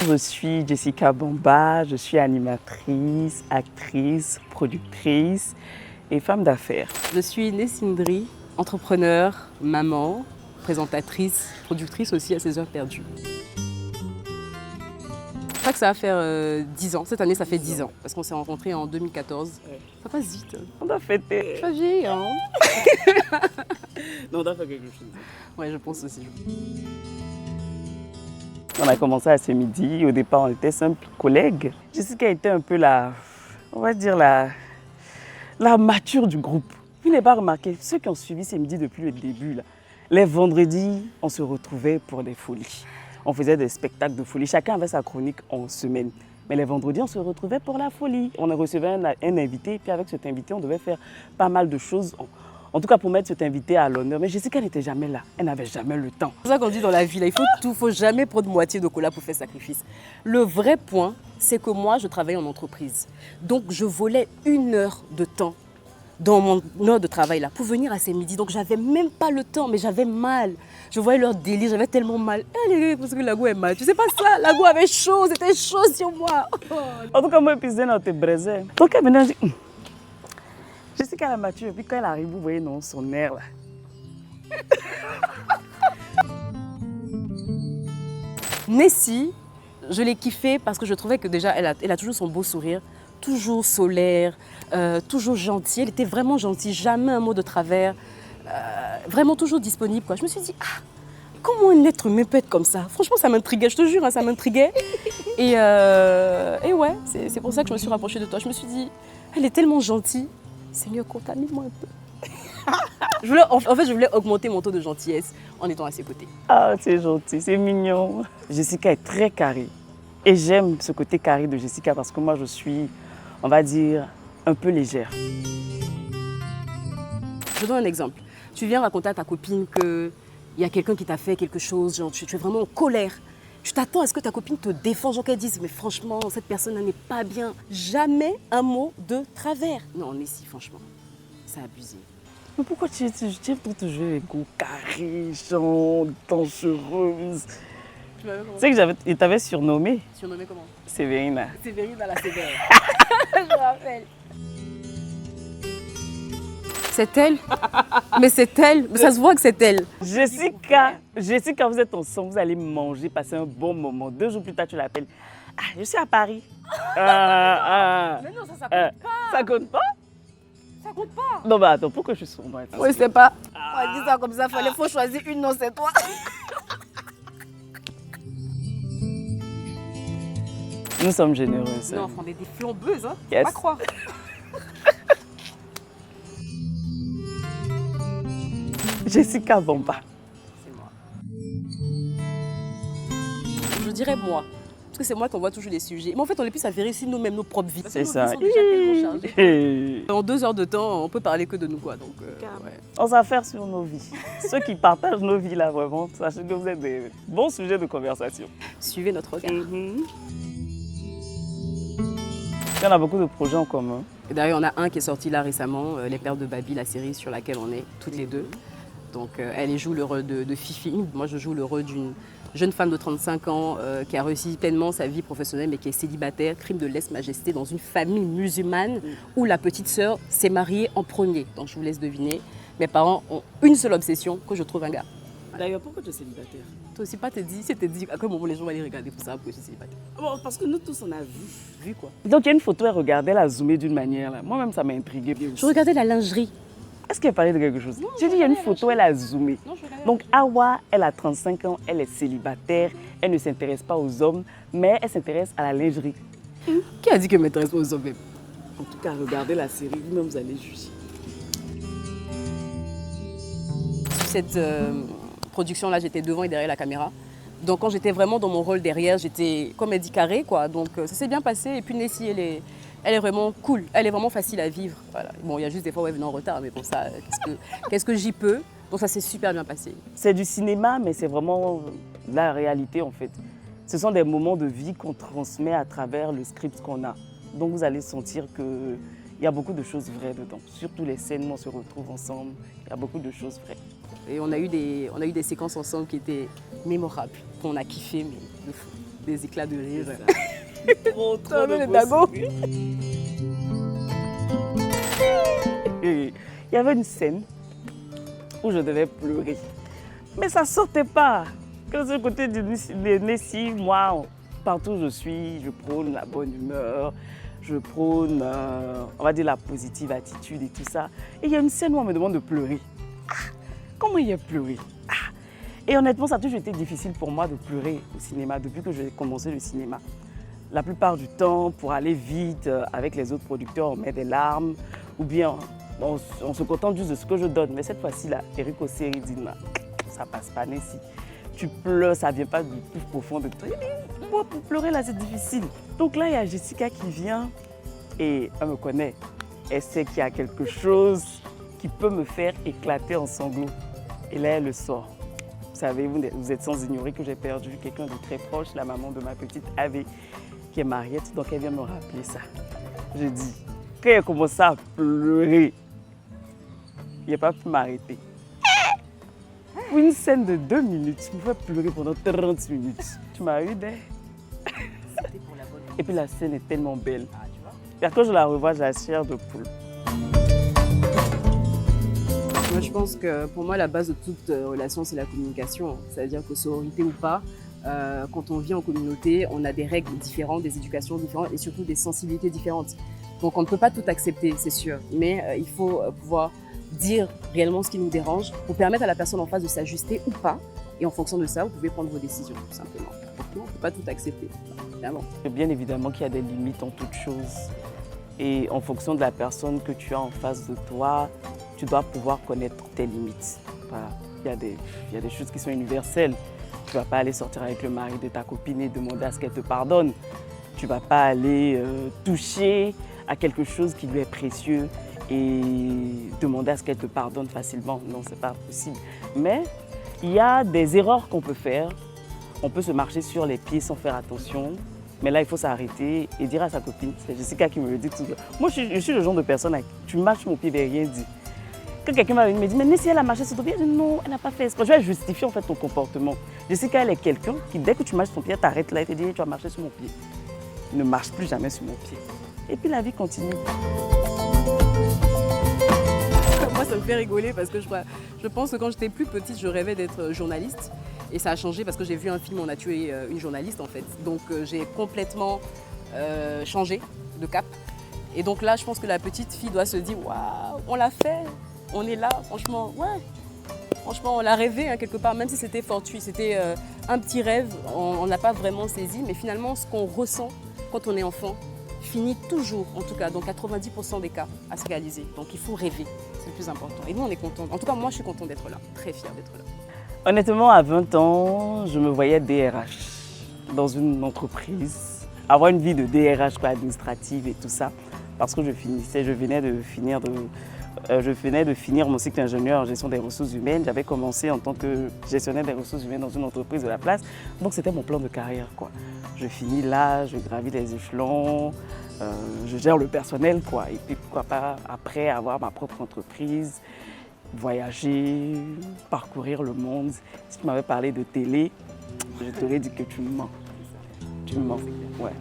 Je suis Jessica Bamba, je suis animatrice, actrice, productrice et femme d'affaires. Je suis Nessindri, entrepreneur, maman, présentatrice, productrice aussi à ses heures perdues. Je crois que ça va faire 10 ans. Cette année, ça fait 10 ans. Parce qu'on s'est rencontrés en 2014. Ça passe vite. On doit fêter. Je suis vieille, hein. Non, on doit faire quelque chose. Ouais, je pense aussi. On a commencé à ce midi. Au départ, on était simples collègues. Jessica était un peu on va dire la mature du groupe. Vous n'avez pas remarqué, ceux qui ont suivi ces midis depuis le début, là, les vendredis, on se retrouvait pour des folies. On faisait des spectacles de folie. Chacun avait sa chronique en semaine. Mais les vendredis, on se retrouvait pour la folie. On recevait un invité, puis avec cet invité, on devait faire pas mal de choses. En tout cas, pour mettre cet invité à l'honneur. Mais Jessica n'était jamais là. Elle n'avait jamais le temps. C'est pour ça qu'on dit dans la vie, là, faut jamais prendre moitié de cola pour faire sacrifice. Le vrai point, c'est que moi, je travaille en entreprise. Donc, je volais 1 heure de temps dans mon heure de travail là pour venir à ces midis. Donc, j'avais même pas le temps, mais j'avais mal. Je voyais leur délire, j'avais tellement mal. Parce que Lago est mal. Tu sais pas ça, Lago avait chaud, c'était chaud sur moi. En tout cas, moi, puis on était braisé. Donc, elle venait, je dis, Jessica la mature. Et puis quand elle arrive, vous voyez, non, son air là. Nessie, je l'ai kiffée parce que je trouvais que déjà, elle a toujours son beau sourire, toujours solaire, toujours gentille. Elle était vraiment gentille, jamais un mot de travers, vraiment toujours disponible, quoi. Je me suis dit, comment un être humain peut être comme ça? Franchement, ça m'intriguait, je te jure, hein, ça m'intriguait. Et ouais, c'est pour ça que je me suis rapprochée de toi. Je me suis dit, elle est tellement gentille, Seigneur, contamine-moi un peu. En fait, je voulais augmenter mon taux de gentillesse en étant à ses côtés. Ah, c'est gentil, c'est mignon. Jessica est très carrée. Et j'aime ce côté carré de Jessica parce que moi, je suis, on va dire, un peu légère. Je donne un exemple. Tu viens raconter à ta copine qu'il y a quelqu'un qui t'a fait quelque chose, genre tu es vraiment en colère. Tu t'attends à ce que ta copine te défende, genre qu'elle dise « mais franchement, cette personne n'est pas bien ». Jamais un mot de travers. Non, mais si, franchement, c'est abusé. Mais pourquoi tu aimes tout jouer les go carrés, genre, dangereuse? Tu m'avais comment? Tu sais que il t'avait surnommé Surnommé comment? Sévérina. Sévérine à la sévère. Je me rappelle. C'est elle? Mais c'est elle? Mais ça se voit que c'est elle. Jessica, vous êtes ensemble, vous allez manger, passer un bon moment. 2 jours plus tard, tu l'appelles. Ah, je suis à Paris. Mais non, ça compte pas. Ça compte pas? Ça compte pas. Non, bah attends, pourquoi je suis sombre? Oui, c'est pas. On dit ça comme ça, faut choisir une, non, c'est toi. Nous sommes généreuses. Non, on est des flambeuses, hein. Yes. Pas croire. Jessica Bamba. C'est moi. Je dirais moi. Parce que c'est moi qui envoie toujours les sujets. Mais en fait, on est plus à vérifier nous-mêmes nos propres vies. C'est ça. Sont déjà tellement chargés. En 2 heures de temps, on peut parler que de nous, quoi. Donc, ouais. On s'affaire sur nos vies. Ceux qui partagent nos vies là, vraiment, sachez que vous êtes des bons sujets de conversation. Suivez notre regard. Il y en a beaucoup de projets en commun. Et d'ailleurs, on a un qui est sorti là récemment, Les Pères de Babi, la série sur laquelle on est toutes les deux. Donc, elle joue le rôle de Fifi. Moi, je joue le rôle d'une jeune femme de 35 ans qui a réussi pleinement sa vie professionnelle, mais qui est célibataire, crime de lèse-majesté, dans une famille musulmane où la petite sœur s'est mariée en premier. Donc, je vous laisse deviner. Mes parents ont une seule obsession, que je trouve un gars. D'ailleurs, pourquoi tu es célibataire? Toi aussi, pas te dit, si te dit à quel moment les gens vont aller regarder pour savoir que je suis célibataire. Bon, parce que nous tous, on a vu. Vu quoi? Donc, il y a une photo, elle regardait, elle a zoomé d'une manière. Là. Moi-même, ça m'a intriguée. Je regardais la lingerie. Est-ce qu'elle parlait de quelque chose? J'ai dit, il y a une photo, elle a zoomé. Donc, Awa, elle a 35 ans, elle est célibataire, elle ne s'intéresse pas aux hommes, mais elle s'intéresse à la lingerie. Qui a dit qu'elle ne m'intéresse pas aux hommes? En tout cas, regardez la série, vous-même, vous allez juger. Sur cette production-là, j'étais devant et derrière la caméra. Donc, quand j'étais vraiment dans mon rôle derrière, j'étais, comme elle dit, carré, quoi. Donc, ça s'est bien passé. Et puis, Nessie, elle est vraiment cool. Elle est vraiment facile à vivre. Voilà. Bon, il y a juste des fois où elle venait en retard, mais pour ça, qu'est-ce que j'y peux? Donc, ça s'est super bien passé. C'est du cinéma, mais c'est vraiment la réalité, en fait. Ce sont des moments de vie qu'on transmet à travers le script qu'on a. Donc, vous allez sentir qu'il y a beaucoup de choses vraies dedans. Surtout les scènes où on se retrouve ensemble, il y a beaucoup de choses vraies. Et on a eu des séquences ensemble qui étaient mémorables, qu'on a kiffé, mais de fou. des éclats de rire. Trop de beaux dago. sourires. Il y avait une scène où je devais pleurer. Mais ça ne sortait pas. Quand c'est le côté de Nessie, moi, partout où je suis, je prône la bonne humeur, je prône, on va dire, la positive attitude et tout ça. Et il y a une scène où on me demande de pleurer. Ah, comment il y a pleuré? Ah. Et honnêtement, ça a toujours été difficile pour moi de pleurer au cinéma depuis que j'ai commencé le cinéma. La plupart du temps, pour aller vite avec les autres producteurs, on met des larmes ou bien on se contente juste de ce que je donne. Mais cette fois-ci, là, Eric Osseri dit non, ça passe pas, Nessie. Tu pleures, ça ne vient pas du plus profond de toi. Moi, pour pleurer, là, c'est difficile. Donc là, il y a Jessica qui vient et elle me connaît. Elle sait qu'il y a quelque chose qui peut me faire éclater en sanglots. Et là, elle le sort. Vous savez, vous êtes sans ignorer que j'ai perdu quelqu'un de très proche, la maman de ma petite Ave, qui est Mariette. Donc, elle vient me rappeler ça. Je dis, quand elle commence à pleurer, il n'a pas pu m'arrêter. Pour une scène de 2 minutes, tu me fais pleurer pendant 30 minutes. Tu m'as eu des... Et puis la scène est tellement belle. Et quand je la revois, j'ai la chair de poule. Moi, je pense que pour moi, la base de toute relation, c'est la communication. C'est-à-dire que sororité ou pas, quand on vit en communauté, on a des règles différentes, des éducations différentes et surtout des sensibilités différentes. Donc on ne peut pas tout accepter, c'est sûr. Mais il faut pouvoir dire réellement ce qui nous dérange pour permettre à la personne en face de s'ajuster ou pas. Et en fonction de ça, vous pouvez prendre vos décisions, tout simplement. Donc non, on ne peut pas tout accepter, évidemment. Bien évidemment qu'il y a des limites en toute chose. Et en fonction de la personne que tu as en face de toi, tu dois pouvoir connaître tes limites. Voilà. Il y a des choses qui sont universelles. Tu ne vas pas aller sortir avec le mari de ta copine et demander à ce qu'elle te pardonne. Tu ne vas pas aller toucher à quelque chose qui lui est précieux et demander à ce qu'elle te pardonne facilement. Non, ce n'est pas possible. Mais il y a des erreurs qu'on peut faire. On peut se marcher sur les pieds sans faire attention. Mais là, il faut s'arrêter et dire à sa copine. C'est Jessica qui me le dit toujours. Moi, je suis le genre de personne à qui tu marches sur mon pied, mais rien dit. Quand quelqu'un me dit, mais Nessie, elle a marché sur ton pied, je dis non, elle n'a pas fait exprès. Je vais justifier en fait ton comportement. Jessica, elle est quelqu'un qui, dès que tu marches sur ton pied, elle t'arrête là et te dit, tu as marché sur mon pied. Ne marche plus jamais sur mon pied. Et puis la vie continue. Moi, ça me fait rigoler parce que je pense que quand j'étais plus petite, je rêvais d'être journaliste. Et ça a changé parce que j'ai vu un film où on a tué une journaliste en fait. Donc j'ai complètement changé de cap. Et donc là, je pense que la petite fille doit se dire « Waouh, on l'a fait, on est là, franchement, ouais. Franchement, on l'a rêvé hein, quelque part, même si c'était fortuit, c'était un petit rêve, on n'a pas vraiment saisi. Mais finalement, ce qu'on ressent quand on est enfant finit toujours, en tout cas dans 90% des cas, à se réaliser. Donc il faut rêver, c'est le plus important. Et nous, on est contents. En tout cas, moi, je suis contente d'être là, très fière d'être là. Honnêtement, à 20 ans, je me voyais DRH dans une entreprise, avoir une vie de DRH quoi, administrative et tout ça, parce que je venais de finir mon cycle d'ingénieur en gestion des ressources humaines. J'avais commencé en tant que gestionnaire des ressources humaines dans une entreprise de la place, donc c'était mon plan de carrière, quoi. Je finis là, je gravis les échelons, je gère le personnel, quoi. Et puis pourquoi pas après avoir ma propre entreprise, voyager, parcourir le monde. Si tu m'avais parlé de télé, je t'aurais dit que tu me mens. Tu me mens, ouais.